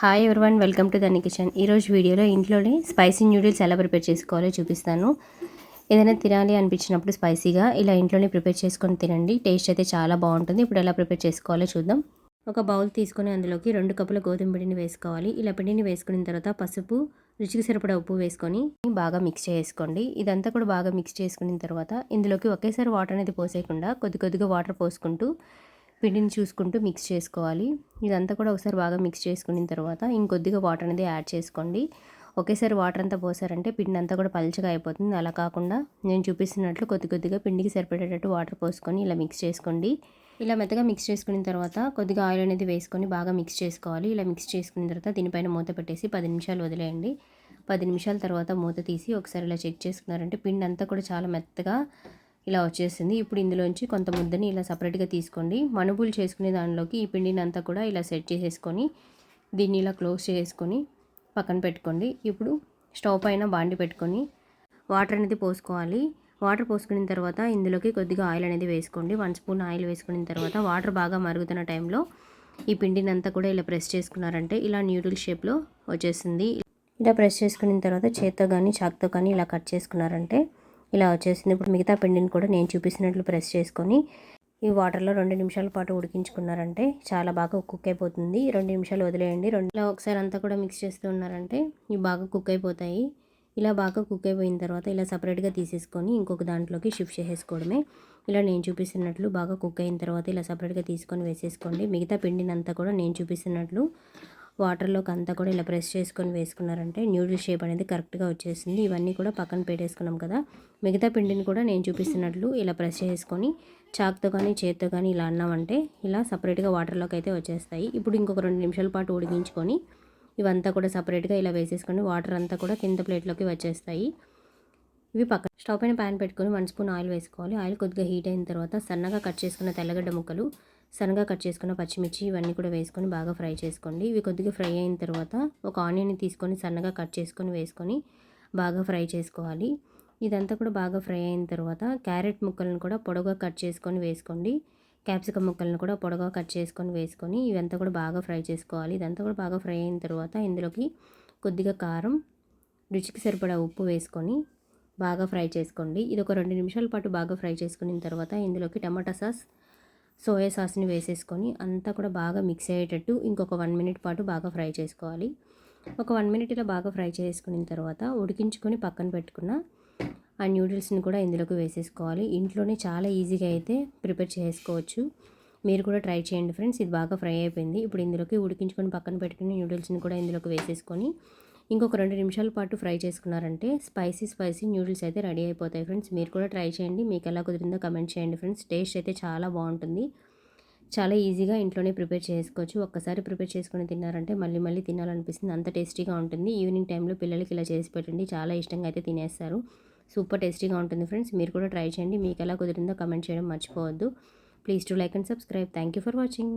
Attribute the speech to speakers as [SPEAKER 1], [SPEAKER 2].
[SPEAKER 1] Hi everyone, welcome to దని kitchen. ఈరోజు వీడియోలో ఇంట్లోనే స్పైసీ న్యూడిల్స్ ఎలా ప్రిపేర్ చేసుకోవాలో చూపిస్తాను. ఏదైనా తినాలి అనిపించినప్పుడు స్పైసీగా ఇలా ఇంట్లోనే ప్రిపేర్ చేసుకొని తినండి. టేస్ట్ అయితే చాలా బాగుంటుంది. ఇప్పుడు ఎలా ప్రిపేర్ చేసుకోవాలో చూద్దాం. ఒక బౌల్ తీసుకొని అందులోకి 2 కప్పుల గోధుమ పిండిని వేసుకోవాలి. ఇలా పిండిని వేసుకున్న తర్వాత పసుపు, రుచికి సరిపడా ఉప్పు వేసుకొని బాగా మిక్స్ చేసుకోండి. ఇదంతా కూడా బాగా మిక్స్ చేసుకున్న తర్వాత ఇందులోకి ఒకేసారి వాటర్ అనేది పోసేయకుండా కొద్ది కొద్దిగా వాటర్ పోసుకుంటూ పిండిని చూసుకుంటూ మిక్స్ చేసుకోవాలి. ఇదంతా కూడా ఒకసారి బాగా మిక్స్ చేసుకున్న తర్వాత ఇంకొద్దిగా వాటర్ అనేది యాడ్ చేసుకోండి. ఒకేసారి వాటర్ అంతా పోసారంటే పిండి అంతా కూడా పల్చగా అయిపోతుంది. అలా కాకుండా నేను చూపిస్తున్నట్లు కొద్ది కొద్దిగా పిండికి సరిపడేటట్టు వాటర్ పోసుకొని ఇలా మిక్స్ చేసుకోండి. ఇలా మెత్తగా మిక్స్ చేసుకున్న తర్వాత కొద్దిగా ఆయిల్ అనేది వేసుకొని బాగా మిక్స్ చేసుకోవాలి. ఇలా మిక్స్ చేసుకున్న తర్వాత దీనిపైన మూత పెట్టేసి 10 నిమిషాలు వదిలేయండి. 10 నిమిషాల తర్వాత మూత తీసి ఒకసారి ఇలా చెక్ చేసుకున్నారంటే పిండి అంతా కూడా చాలా మెత్తగా ఇలా వచ్చేసింది. ఇప్పుడు ఇందులోంచి కొంత ముద్దని ఇలా సపరేట్గా తీసుకోండి. మనుబులు చేసుకునే దానిలోకి ఈ పిండిని అంతా కూడా ఇలా సెట్ చేసేసుకొని దీన్ని ఇలా క్లోజ్ చేసుకొని పక్కన పెట్టుకోండి. ఇప్పుడు స్టవ్ పైన బాండి పెట్టుకొని వాటర్ అనేది పోసుకోవాలి. వాటర్ పోసుకున్న తర్వాత ఇందులోకి కొద్దిగా ఆయిల్ అనేది వేసుకోండి. 1 స్పూన్ ఆయిల్ వేసుకున్న తర్వాత వాటర్ బాగా మరుగుతున్న టైంలో ఈ పిండిని అంతా కూడా ఇలా ప్రెస్ చేసుకున్నారంటే ఇలా న్యూడిల్ షేప్లో వచ్చేసింది. ఇలా ప్రెస్ చేసుకున్న తర్వాత చేత్తో కానీ చాక్తో కానీ ఇలా కట్ చేసుకున్నారంటే ఇలా వచ్చేసింది. ఇప్పుడు మిగతా పిండిని కూడా నేను చూపిస్తున్నట్లు ప్రెస్ చేసుకొని ఈ వాటర్లో 2 నిమిషాల పాటు ఉడికించుకున్నారంటే చాలా బాగా కుక్ అయిపోతుంది. 2 నిమిషాలు వదిలేయండి. ఇలా ఒకసారి అంతా కూడా మిక్స్ చేస్తూ ఉన్నారంటే ఇవి బాగా కుక్ అయిపోతాయి. ఇలా బాగా కుక్ అయిపోయిన తర్వాత ఇలా సపరేట్గా తీసేసుకొని ఇంకొక దాంట్లోకి షిఫ్ట్ చేసేసుకోవడమే. ఇలా నేను చూపిస్తున్నట్లు బాగా కుక్ అయిన తర్వాత ఇలా సపరేట్గా తీసుకొని వేసేసుకోండి. మిగతా పిండిని అంతా కూడా నేను చూపిస్తున్నట్లు వాటర్లోకి అంతా కూడా ఇలా ప్రెస్ చేసుకొని వేసుకున్నారంటే న్యూడిల్ షేప్ అనేది కరెక్ట్గా వచ్చేసింది. ఇవన్నీ కూడా పక్కన పెట్టేసుకున్నాం కదా. మిగతా పిండిని కూడా నేను చూపిస్తున్నట్లు ఇలా ప్రెస్ చేసుకొని చాక్తో కానీ చేత్తో కానీ ఇలా అన్నామంటే ఇలా సపరేట్గా వాటర్లోకి అయితే వచ్చేస్తాయి. ఇప్పుడు ఇంకొక 2 నిమిషాల పాటు ఉడికించుకొని ఇవంతా కూడా సపరేట్గా ఇలా వేసేసుకొని వాటర్ అంతా కూడా కింద ప్లేట్లోకి వచ్చేస్తాయి. ఇవి పక్కన స్టవ్ పైన ప్యాన్ పెట్టుకొని 1 స్పూన్ ఆయిల్ వేసుకోవాలి. ఆయిల్ కొద్దిగా హీట్ అయిన తర్వాత సన్నగా కట్ చేసుకున్న తెల్లగడ్డ ముక్కలు, సన్నగా కట్ చేసుకున్న పచ్చిమిర్చి ఇవన్నీ కూడా వేసుకొని బాగా ఫ్రై చేసుకోండి. ఇవి కొద్దిగా ఫ్రై అయిన తర్వాత ఒక ఆనియన్ని తీసుకొని సన్నగా కట్ చేసుకొని వేసుకొని బాగా ఫ్రై చేసుకోవాలి. ఇదంతా కూడా బాగా ఫ్రై అయిన తర్వాత క్యారెట్ ముక్కలను కూడా పొడవుగా కట్ చేసుకొని వేసుకోండి. క్యాప్సికమ్ ముక్కలను కూడా పొడవుగా కట్ చేసుకొని వేసుకొని ఇవంతా కూడా బాగా ఫ్రై చేసుకోవాలి. ఇదంతా కూడా బాగా ఫ్రై అయిన తర్వాత ఇందులోకి కొద్దిగా కారం, రుచికి సరిపడా ఉప్పు వేసుకొని బాగా ఫ్రై చేసుకోండి. ఇది ఒక 2 నిమిషాల పాటు బాగా ఫ్రై చేసుకున్న తర్వాత ఇందులోకి టమాటా సాస్, సోయా సాస్ని వేసేసుకొని అంతా కూడా బాగా మిక్స్ అయ్యేటట్టు ఇంకొక 1 మినిట్ పాటు బాగా ఫ్రై చేసుకోవాలి. ఒక 1 మినిట్ ఇలా బాగా ఫ్రై చేసుకున్న తర్వాత ఉడికించుకొని పక్కన పెట్టుకున్న ఆ న్యూడిల్స్ని కూడా ఇందులోకి వేసేసుకోవాలి. ఇంట్లోనే చాలా ఈజీగా అయితే ప్రిపేర్ చేసుకోవచ్చు. మీరు కూడా ట్రై చేయండి ఫ్రెండ్స్. ఇది బాగా ఫ్రై అయిపోయింది. ఇప్పుడు ఇందులోకి ఉడికించుకొని పక్కన పెట్టుకుని న్యూడిల్స్ని కూడా ఇందులోకి వేసేసుకొని ఇంకొక 2 నిమిషాల పాటు ఫ్రై చేసుకున్నారంటే స్పైసీ న్యూడిల్స్ అయితే రెడీ అయిపోతాయి ఫ్రెండ్స్. మీరు కూడా ట్రై చేయండి. మీకు ఎలా కుదిరిందో కమెంట్ చేయండి ఫ్రెండ్స్. టేస్ట్ అయితే చాలా బాగుంటుంది. చాలా ఈజీగా ఇంట్లోనే ప్రిపేర్ చేసుకోవచ్చు. ఒక్కసారి ప్రిపేర్ చేసుకొని తిన్నారంటే మళ్ళీ మళ్ళీ తినాలనిపిస్తుంది. అంత టేస్టీగా ఉంటుంది. ఈవినింగ్ టైంలో పిల్లలకి ఇలా చేసి పెట్టండి. చాలా ఇష్టంగా అయితే తినేస్తారు. సూపర్ టేస్టీగా ఉంటుంది ఫ్రెండ్స్. మీరు కూడా ట్రై చేయండి. మీకు ఎలా కుదిరిందో కమెంట్ చేయడం మర్చిపోవద్దు. Please to like and subscribe. Thank you for watching.